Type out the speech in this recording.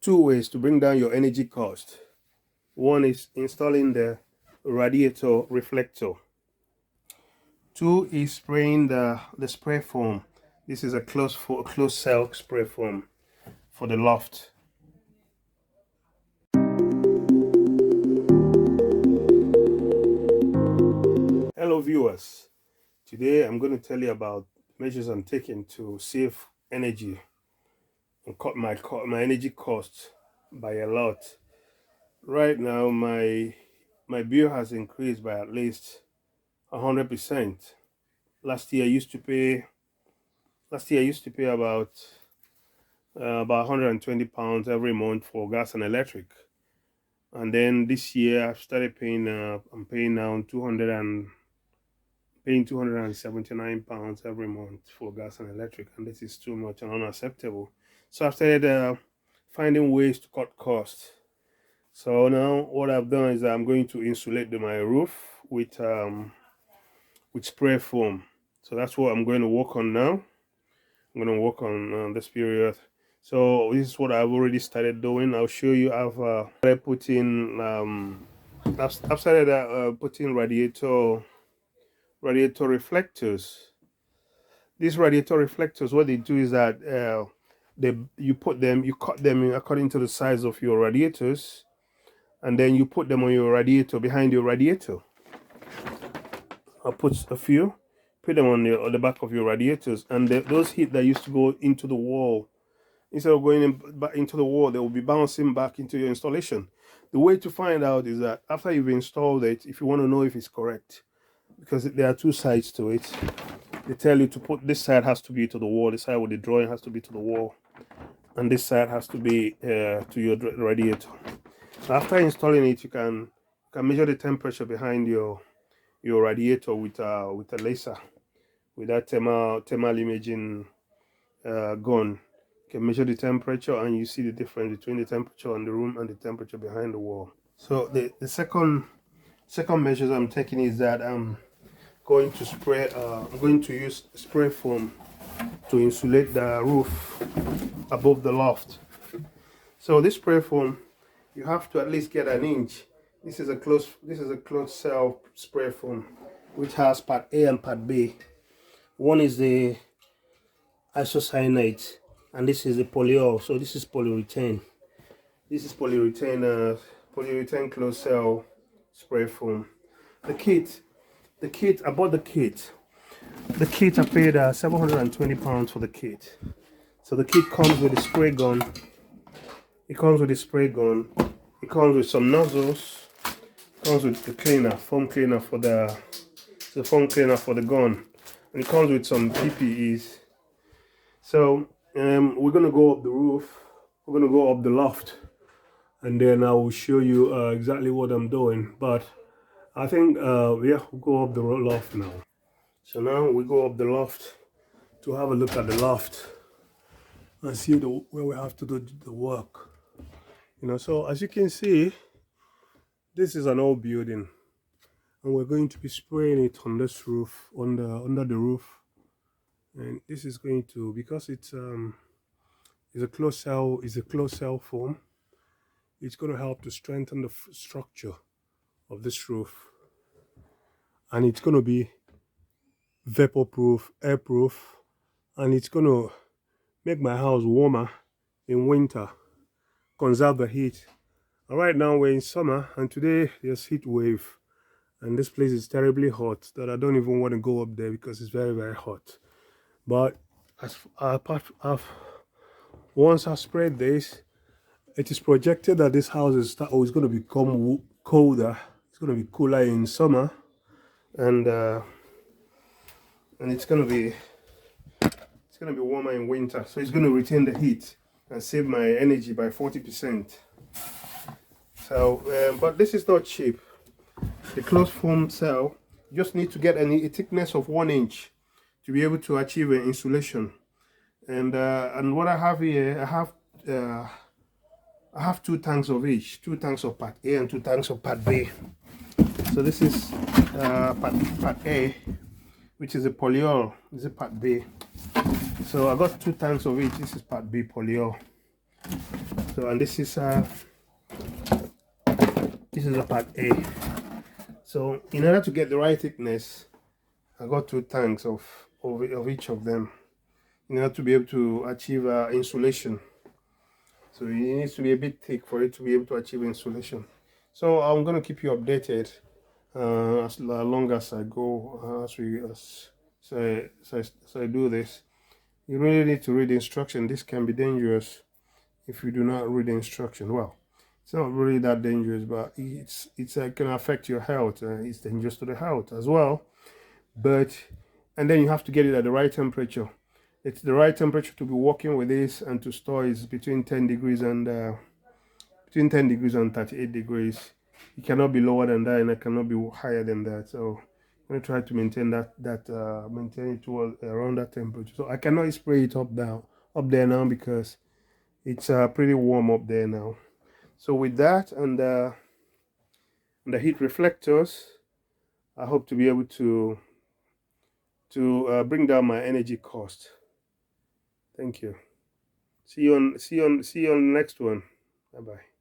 two ways to bring down your energy cost. One is installing the radiator reflector. Two is spraying the spray foam. This is a closed cell spray foam for the loft. Hello viewers, today I'm going to tell you about measures I'm taking to save energy and cut my energy costs by a lot. Right now my bill has increased by at least 100%. Last year I used to pay about 120 pounds every month for gas and electric, and then this year I've started paying I'm paying now 279 pounds every month for gas and electric, and this is too much and unacceptable. So I've started finding ways to cut costs. So now what I've done is I'm going to insulate my roof with spray foam. So that's what I'm going to work on now. I'm going to work on this period. So this is what I've already started doing. I'll show you. I've started putting putting radiator reflectors. These radiator reflectors, what they do is that you cut them according to the size of your radiators, and then you put them on your radiator, behind your radiator. I'll put a few, put them on the back of your radiators, and those heat that used to go into the wall, instead of going back into the wall, they will be bouncing back into your installation. The way to find out is that after you've installed it, if you want to know if it's correct, because there are two sides to it, they tell you to put this side has to be to the wall, this side with the drawing has to be to the wall, and this side has to be to your radiator. So after installing it, you can measure the temperature behind your radiator with a laser, with that thermal imaging gun. You can measure the temperature, and you see the difference between the temperature in the room and the temperature behind the wall. So the second measures I'm taking is that I'm going to use spray foam to insulate the roof above the loft. So this spray foam, you have to at least get an inch. This is a closed cell spray foam, which has part A and part B. One is the isocyanate, and this is the polyol. So this is polyurethane. This is polyurethane closed cell spray foam. The kit, I bought the kit. The kit, I paid 720 pounds for the kit. So the kit comes with a spray gun. It comes with a spray gun. It comes with some nozzles. It comes with the foam cleaner for the gun, and it comes with some PPEs. So we're gonna go up the roof. We're gonna go up the loft, and then I will show you exactly what I'm doing. But I think we'll go up the loft now. So now we go up the loft to have a look at the loft and see where we have to do the work. So as you can see, this is an old building, and we're going to be spraying it on this roof, under the roof. And this is going to, because it's a closed cell foam, it's going to help to strengthen the structure of this roof, and it's going to be vapor proof, air proof, and it's going to make my house warmer in winter, conserve the heat. And right now we're in summer, and today there's heat wave, and this place is terribly hot that I don't even want to go up there because it's very, very hot. But once I spread this, it is projected that this house is going to become colder. It's going to be cooler in summer, and it's going to be warmer in winter. So it's going to retain the heat and save my energy by 40%. So, but this is not cheap. The closed foam cell, you just need to get a thickness of 1 inch to be able to achieve an insulation. And what I have here, I have 2 tanks of each, 2 tanks of part A and 2 tanks of part B. So this is part A, which is a polyol. This is part B. So I got 2 tanks of each. This is part B polyol. So, and this is a part A. So in order to get the right thickness, I got 2 tanks of each of them in order to be able to achieve insulation. So it needs to be a bit thick for it to be able to achieve insulation. So I'm going to keep you updated as long as I go, so I do this. You really need to read the instruction. This can be dangerous if you do not read the instruction. Well, it's not really that dangerous, but it's can affect your health. It's dangerous to the health as well. But and then you have to get it at the right temperature. It's the right temperature to be working with this and to store is between 10 degrees and 38 degrees. It cannot be lower than that, and it cannot be higher than that. So I'm gonna try to maintain maintain it towards around that temperature. So I cannot spray it up there now because it's pretty warm up there now. So with that and the heat reflectors, I hope to be able to bring down my energy cost. Thank you. See you on the next one. Bye bye.